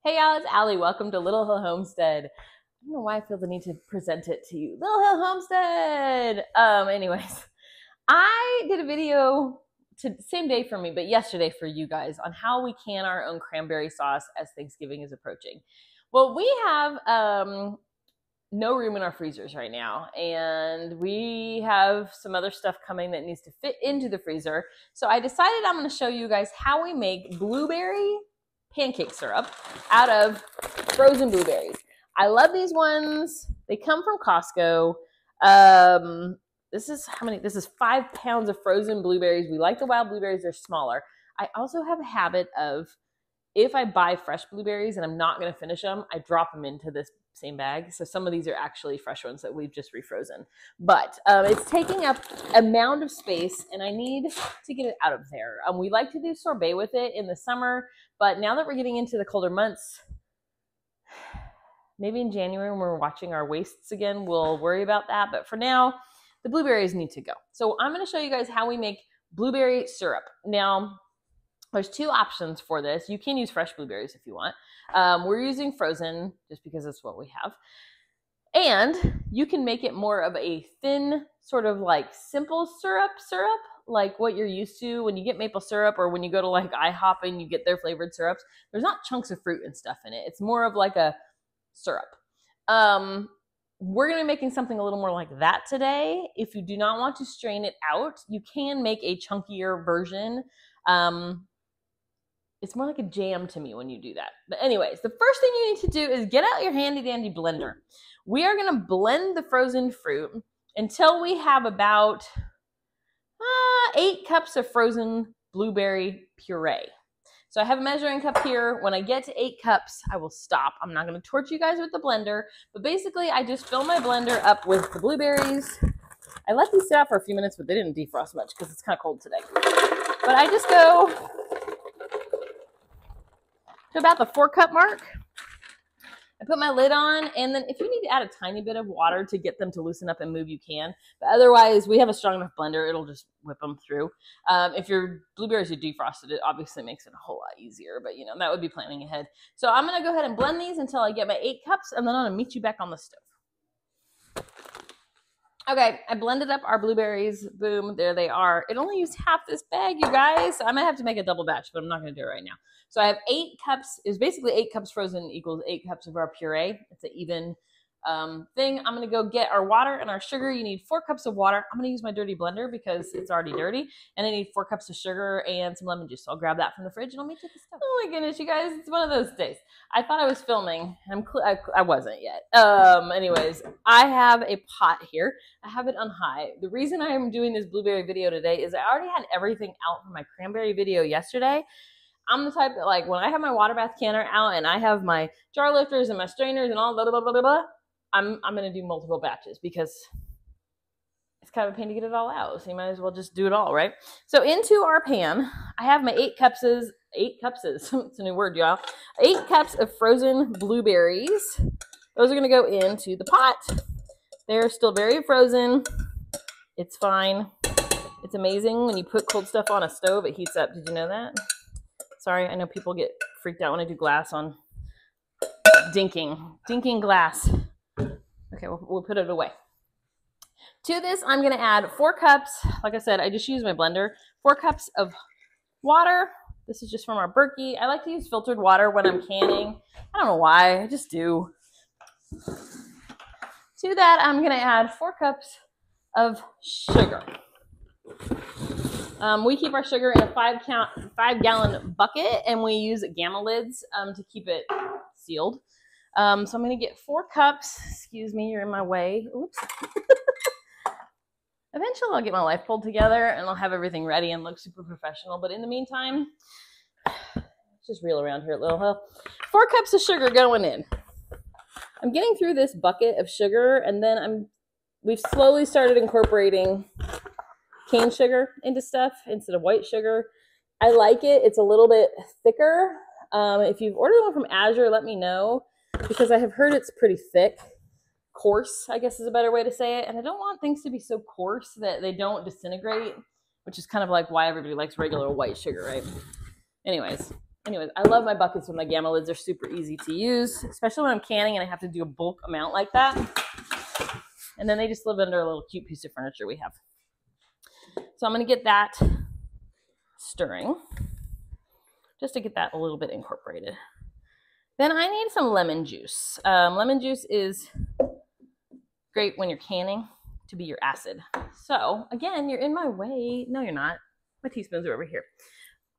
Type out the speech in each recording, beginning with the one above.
Hey y'all, it's Allie. Welcome to Little Hill Homestead. I don't know why I feel the need to present it to you. Little Hill Homestead! Anyways, I did a video same day for me, but yesterday for you guys on how we can our own cranberry sauce as Thanksgiving is approaching. Well, we have no room in our freezers right now, and we have some other stuff coming that needs to fit into the freezer. So I decided I'm going to show you guys how we make blueberry pancake syrup out of frozen blueberries. I love these ones. They come from Costco. This is how many? This is 5 pounds of frozen blueberries. We like the wild blueberries. They're smaller. I also have a habit of, if I buy fresh blueberries and I'm not going to finish them, I drop them into this same bag. So some of these are actually fresh ones that we've just refrozen. But it's taking up a mound of space, and I need to get it out of there. We like to do sorbet with it in the summer, but now that we're getting into the colder months, maybe in January when we're watching our wastes again, we'll worry about that. But for now, the blueberries need to go. So I'm going to show you guys how we make blueberry syrup. Now, there's 2 options for this. You can use fresh blueberries if you want. We're using frozen just because that's what we have. And you can make it more of a thin, sort of like simple syrup, like what you're used to when you get maple syrup, or when you go to like IHOP and you get their flavored syrups. There's not chunks of fruit and stuff in it. It's more of like a syrup. We're going to be making something a little more like that today. If you do not want to strain it out, you can make a chunkier version. It's more like a jam to me when you do that. But anyways, the first thing you need to do is get out your handy dandy blender. We are going to blend the frozen fruit until we have about 8 cups of frozen blueberry puree. So I have a measuring cup here. When I get to 8 cups, I will stop. I'm not going to torture you guys with the blender, but basically I just fill my blender up with the blueberries. I let these sit out for a few minutes, but they didn't defrost much because it's kind of cold today. But I just go to about the 4-cup mark. I put my lid on, and then if you need to add a tiny bit of water to get them to loosen up and move, you can. But otherwise, we have a strong enough blender, it'll just whip them through. If your blueberries are defrosted, it obviously makes it a whole lot easier, but you know, that would be planning ahead. So I'm gonna go ahead and blend these until I get my 8 cups, and then I'm gonna meet you back on the stove. Okay, I blended up our blueberries. Boom, there they are. It only used half this bag, you guys. I might have to make a double batch, but I'm not going to do it right now. So I have 8 cups. It's basically 8 cups frozen equals 8 cups of our puree. It's an even thing. I'm going to go get our water and our sugar. You need 4 cups of water. I'm going to use my dirty blender because it's already dirty. And I need 4 cups of sugar and some lemon juice. So I'll grab that from the fridge and I'll meet you at the stove. Oh my goodness, you guys. It's one of those days. I thought I was filming. I wasn't yet. Anyways, I have a pot here. I have it on high. The reason I am doing this blueberry video today is I already had everything out for my cranberry video yesterday. I'm the type that, like, when I have my water bath canner out and I have my jar lifters and my strainers and all blah, blah, blah, blah, blah, I'm going to do multiple batches because it's kind of a pain to get it all out. So you might as well just do it all, right? So into our pan, I have my 8 cups, it's a new word, y'all. 8 cups of frozen blueberries. Those are going to go into the pot. They're still very frozen. It's fine. It's amazing when you put cold stuff on a stove, it heats up. Did you know that? Sorry, I know people get freaked out when I do glass on dinking glass. Okay, we'll put it away. To this, I'm going to add 4 cups. Like I said, I just used my blender. 4 cups of water. This is just from our Berkey. I like to use filtered water when I'm canning. I don't know why. I just do. To that, I'm going to add 4 cups of sugar. We keep our sugar in a 5-gallon bucket, and we use Gamma lids to keep it sealed. So I'm going to get 4 cups. Excuse me, you're in my way. Oops. Eventually, I'll get my life pulled together, and I'll have everything ready and look super professional. But in the meantime, let's just reel around here at Little Hill. 4 cups of sugar going in. I'm getting through this bucket of sugar, and then we've slowly started incorporating cane sugar into stuff instead of white sugar. I like it. It's a little bit thicker. If you've ordered one from Azure, let me know, because I have heard it's pretty thick. Coarse, I guess is a better way to say it. And I don't want things to be so coarse that they don't disintegrate, which is kind of like why everybody likes regular white sugar, right? Anyways, Anyways, I love my buckets with my Gamma lids. They're super easy to use, especially when I'm canning and I have to do a bulk amount like that. And then they just live under a little cute piece of furniture we have. So I'm going to get that stirring just to get that a little bit incorporated. Then I need some lemon juice. Lemon juice is great when you're canning to be your acid. So again, you're in my way. No, you're not. My teaspoons are over here.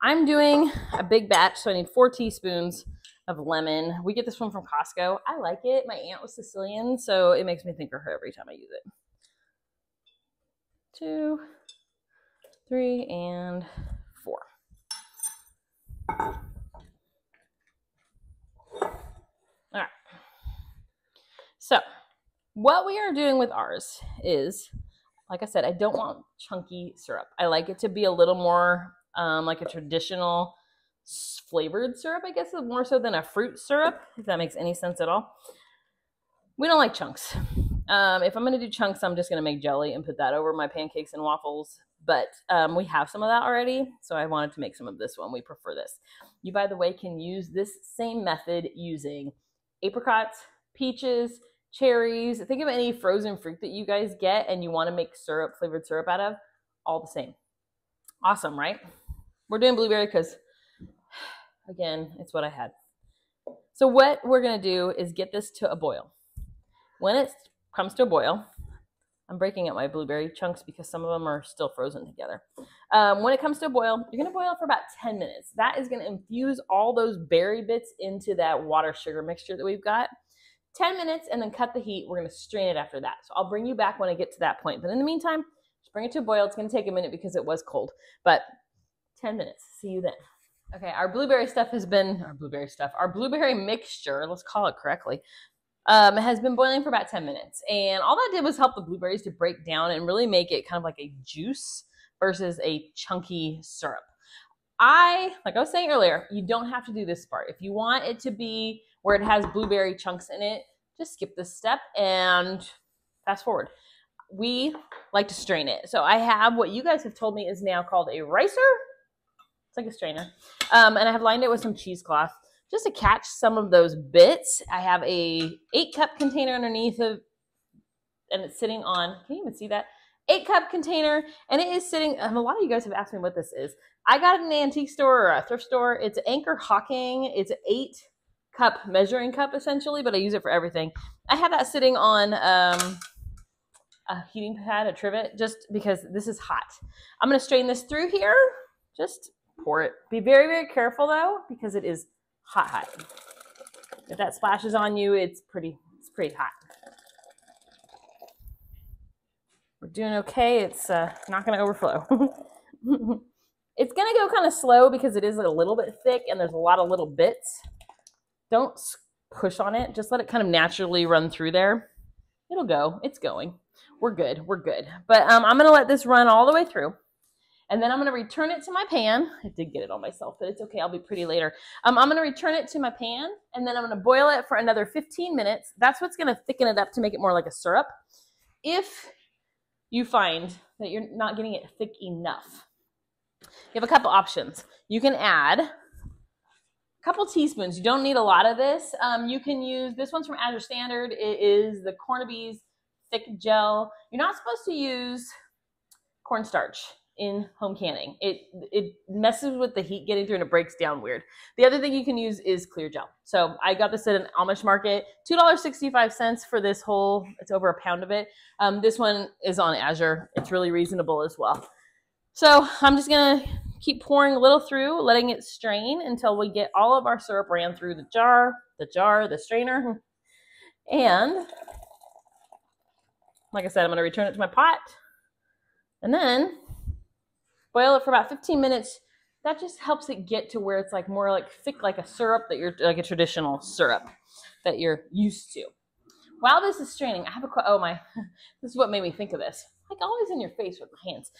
I'm doing a big batch, so I need 4 teaspoons of lemon. We get this one from Costco. I like it. My aunt was Sicilian, so it makes me think of her every time I use it. 2, 3, and 4. All right. So what we are doing with ours is, like I said, I don't want chunky syrup. I like it to be a little more like a traditional flavored syrup, I guess, more so than a fruit syrup, if that makes any sense at all. We don't like chunks. If I'm going to do chunks, I'm just going to make jelly and put that over my pancakes and waffles. But we have some of that already, so I wanted to make some of this one. We prefer this. You, by the way, can use this same method using apricots, peaches, cherries. Think of any frozen fruit that you guys get and you want to make syrup, flavored syrup out of. All the same. Awesome, right? We're doing blueberry because, again, it's what I had. So what we're going to do is get this to a boil. When it comes to a boil, I'm breaking up my blueberry chunks because some of them are still frozen together. When it comes to a boil, you're going to boil for about 10 minutes. That is going to infuse all those berry bits into that water sugar mixture that we've got. 10 minutes and then cut the heat. We're going to strain it after that. So I'll bring you back when I get to that point. But in the meantime, just bring it to a boil. It's going to take a minute because it was cold. But 10 minutes. See you then. Okay, our blueberry mixture, let's call it correctly, has been boiling for about 10 minutes. And all that did was help the blueberries to break down and really make it kind of like a juice versus a chunky syrup. Like I was saying earlier, you don't have to do this part. If you want it to be where it has blueberry chunks in it, just skip this step and fast forward. We like to strain it. So I have what you guys have told me is now called a ricer. It's like a strainer. And I have lined it with some cheesecloth just to catch some of those bits. I have a 8-cup container underneath of, and it's sitting on, can you even see that? 8-cup container, and it is sitting, a lot of you guys have asked me what this is. I got it in an antique store or a thrift store. It's Anchor Hocking. It's an 8-cup measuring cup essentially, but I use it for everything. I have that sitting on a heating pad, a trivet, just because this is hot. I'm going to strain this through here. Just pour it. Be very, very careful though, because it is hot. If that splashes on you, it's pretty hot. We're doing okay. It's not going to overflow. It's going to go kind of slow because it is a little bit thick and there's a lot of little bits. Don't push on it. Just let it kind of naturally run through there. It'll go. It's going. We're good. We're good. But I'm going to let this run all the way through. And then I'm going to return it to my pan. I did get it on myself, but it's okay. I'll be pretty later. I'm going to return it to my pan, and then I'm going to boil it for another 15 minutes. That's what's going to thicken it up to make it more like a syrup. If you find that you're not getting it thick enough, you have a couple options. You can add a couple teaspoons. You don't need a lot of this. You can use, this one's from Azure Standard. It is the Cornabees Thick Gel. You're not supposed to use cornstarch in home canning. It messes with the heat getting through and it breaks down weird. The other thing you can use is clear gel. So I got this at an Amish market, $2.65 for this whole, it's over a pound of it. This one is on Azure. It's really reasonable as well. So I'm just gonna keep pouring a little through, letting it strain until we get all of our syrup ran through the jar, the strainer. And like I said, I'm gonna return it to my pot and then boil it for about 15 minutes. That just helps it get to where it's like more like thick, like a syrup that you're like a traditional syrup that you're used to. While this is straining, I have this is what made me think of this. Like always in your face with my hands.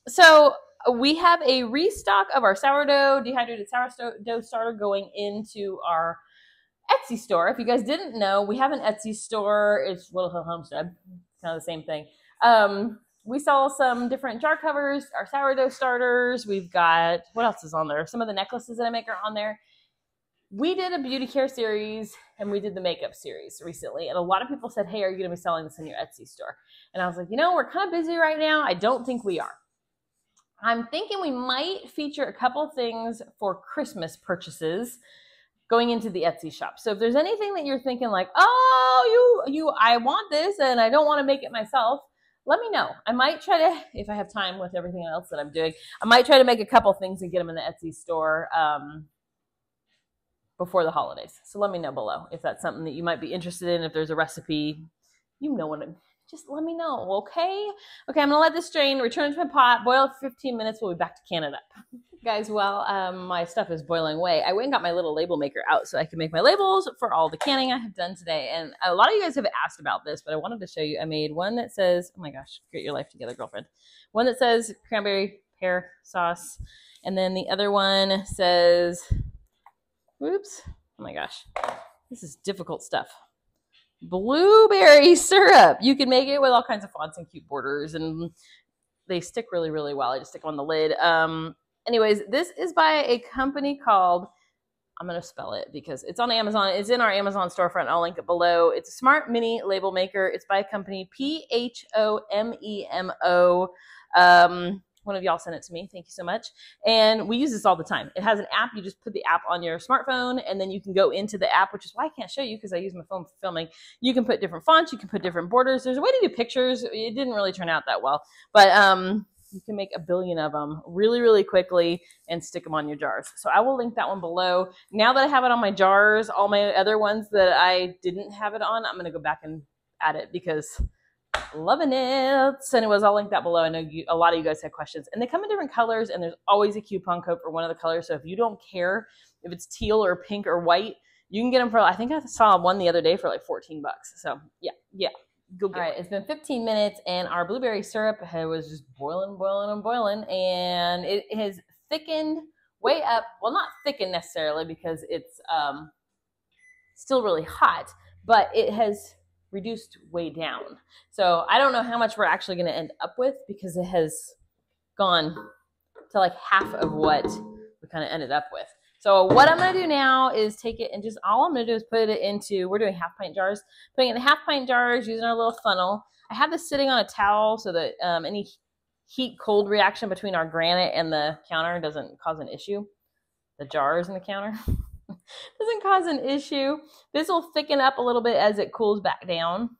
So we have a restock of our sourdough, dehydrated sourdough starter going into our Etsy store. If you guys didn't know, we have an Etsy store. It's Little Hill Homestead. It's kind of the same thing. We sell some different jar covers, our sourdough starters. We've got, what else is on there? Some of the necklaces that I make are on there. We did a beauty care series and we did the makeup series recently. And a lot of people said, hey, are you going to be selling this in your Etsy store? And I was like, you know, we're kind of busy right now. I don't think we are. I'm thinking we might feature a couple things for Christmas purchases going into the Etsy shop. So if there's anything that you're thinking like, oh, I want this and I don't want to make it myself, let me know. I might try to, if I have time with everything else that I'm doing, I might try to make a couple things and get them in the Etsy store before the holidays. So let me know below if that's something that you might be interested in. If there's a recipe, you know what, just let me know, okay? Okay, I'm gonna let this strain, return to my pot, boil it for 15 minutes, we'll be back to can it up. Guys, while my stuff is boiling away, I went and got my little label maker out so I can make my labels for all the canning I have done today. And a lot of you guys have asked about this, but I wanted to show you. I made one that says, oh my gosh, get your life together, girlfriend. One that says cranberry pear sauce. And then the other one says, whoops, oh my gosh, this is difficult stuff. Blueberry syrup. You can make it with all kinds of fonts and cute borders, and they stick really, really well. I just stick them on the lid. Anyways, this is by a company called, I'm going to spell it because it's on Amazon. It's in our Amazon storefront. I'll link it below. It's a Smart Mini Label Maker. It's by a company, PHOMEMO. One of y'all sent it to me. Thank you so much. And we use this all the time. It has an app. You just put the app on your smartphone, and then you can go into the app, which is why I can't show you because I use my phone for filming. You can put different fonts. You can put different borders. There's a way to do pictures. It didn't really turn out that well. But you can make a billion of them really, really quickly and stick them on your jars. So I will link that one below. Now that I have it on my jars, all my other ones that I didn't have it on, I'm going to go back and add it because loving it. Anyways, I'll link that below. I know a lot of you guys had questions, and they come in different colors, and there's always a coupon code for one of the colors. So if you don't care if it's teal or pink or white, you can get them for, I think I saw one the other day for like $14. So yeah. Go get it. All right, it's been 15 minutes, and our blueberry syrup was just boiling, and it has thickened way up. Well, not thickened necessarily because it's still really hot, but it has reduced way down. So I don't know how much we're actually going to end up with because it has gone to like half of what we kind of ended up with. So what I'm going to do now is take it and just, all I'm going to do is put it into, we're doing half pint jars, putting it in the half pint jars using our little funnel. I have this sitting on a towel so that any heat cold reaction between our granite and the counter doesn't cause an issue. The jars and the counter doesn't cause an issue. This will thicken up a little bit as it cools back down.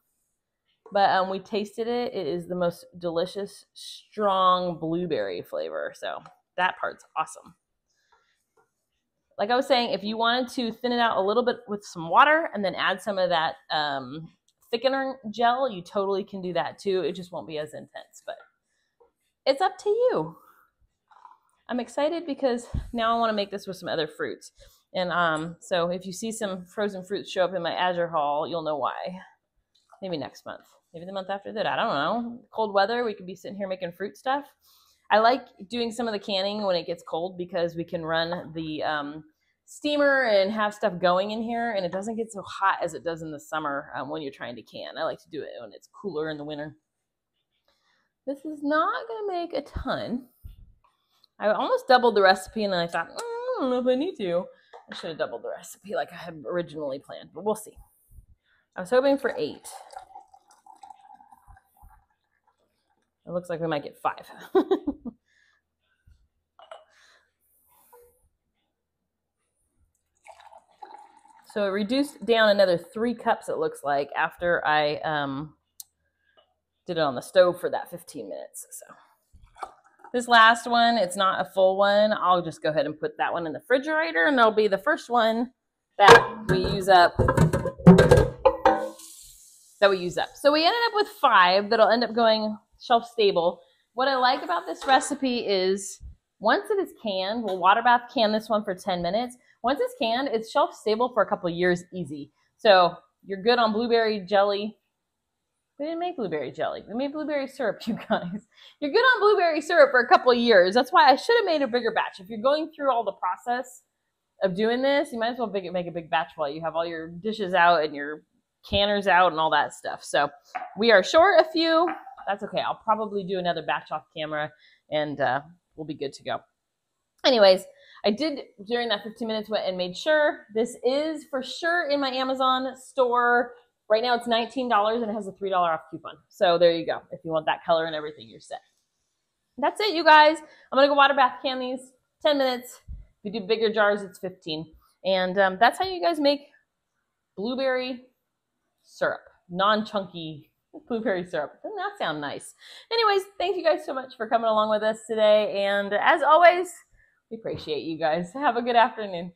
But we tasted it. It is the most delicious, strong blueberry flavor. So that part's awesome. Like I was saying, if you wanted to thin it out a little bit with some water and then add some of that thickener gel, you totally can do that too. It just won't be as intense, but it's up to you. I'm excited because now I want to make this with some other fruits. And so if you see some frozen fruits show up in my Azure haul, you'll know why. Maybe next month. Maybe the month after that. I don't know. Cold weather, we could be sitting here making fruit stuff. I like doing some of the canning when it gets cold because we can run the steamer and have stuff going in here, and it doesn't get so hot as it does in the summer when you're trying to can. I like to do it when it's cooler in the winter. This is not going to make a ton. I almost doubled the recipe, and then I thought, I don't know if I need to. I should have doubled the recipe like I had originally planned, but we'll see. I was hoping for 8. It looks like we might get 5. So it reduced down another 3 cups, it looks like, after I did it on the stove for that 15 minutes. So this last one, it's not a full one. I'll just go ahead and put that one in the refrigerator, and it'll be the first one that we use up. So we ended up with 5 that'll end up going shelf stable. What I like about this recipe is once it is canned, we'll water bath can this one for 10 minutes. Once it's canned, it's shelf stable for a couple of years easy. So you're good on blueberry jelly. We didn't make blueberry jelly. We made blueberry syrup, you guys. You're good on blueberry syrup for a couple of years. That's why I should have made a bigger batch. If you're going through all the process of doing this, you might as well make a big batch while you have all your dishes out and your canners out and all that stuff. So we are short a few. That's okay. I'll probably do another batch off camera, and we'll be good to go. Anyways, I did during that 15 minutes went and made sure this is for sure in my Amazon store. Right now it's $19 and it has a $3 off coupon. So there you go. If you want that color and everything, you're set. That's it, you guys. I'm going to go water bath can these 10 minutes. If you do bigger jars, it's 15. And that's how you guys make blueberry syrup, non-chunky blueberry syrup. Doesn't that sound nice? Anyways, thank you guys so much for coming along with us today. And as always, we appreciate you guys. Have a good afternoon.